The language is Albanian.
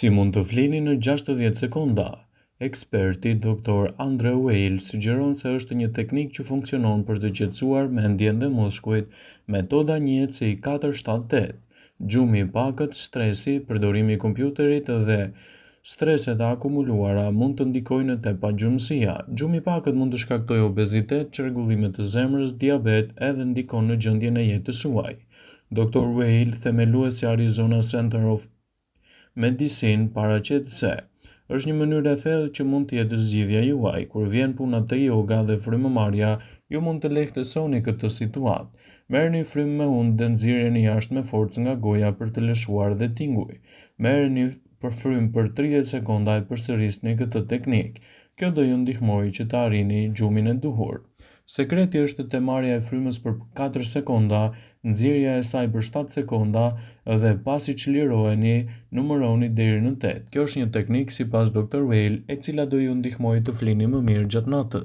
Si mund të flini në 60 sekonda? Eksperti Dr. Andre Weil sugjeron se është një teknikë që funksionon për të qetësuar mendjen dhe muskujt. Metoda njihet si 4-7-8. Gjumi i pakët, stresi, përdorimi i kompjuterit dhe streset e akumuluara mund të ndikojnë te pagjumësia. Gjumi i pakët mund të shkaktojë obezitet, çrregullime të zemrës, diabet edhe ndikon në gjendjen e jetës suaj. Dr. Weil, themeluesi i Arizona Center of Medicine, paraqet se është një mënyrë e thellë që mund të jetë zgjidhja juaj. Kur vjen puna te yoga dhe frymëmarrja, ju mund të lehtësoni këtë situatë. Merrni frymë me ujë dhe nxirreni jashtë me forcë nga goja për të lëshuar dhe tinguj. Merrni frymë për 30 sekonda e përsërisni këtë teknikë. Kjo do ju ndihmojë që të arrini gjumin e duhur. Sekreti është te marrja e frymës për 4 sekonda, nxjerrja e saj për 7 sekonda dhe pasi çliroheni, numëroni deri në 8. Kjo është një teknikë sipas Dr. Weil, e cila do ju ndihmojë të flini më mirë gjatë natës.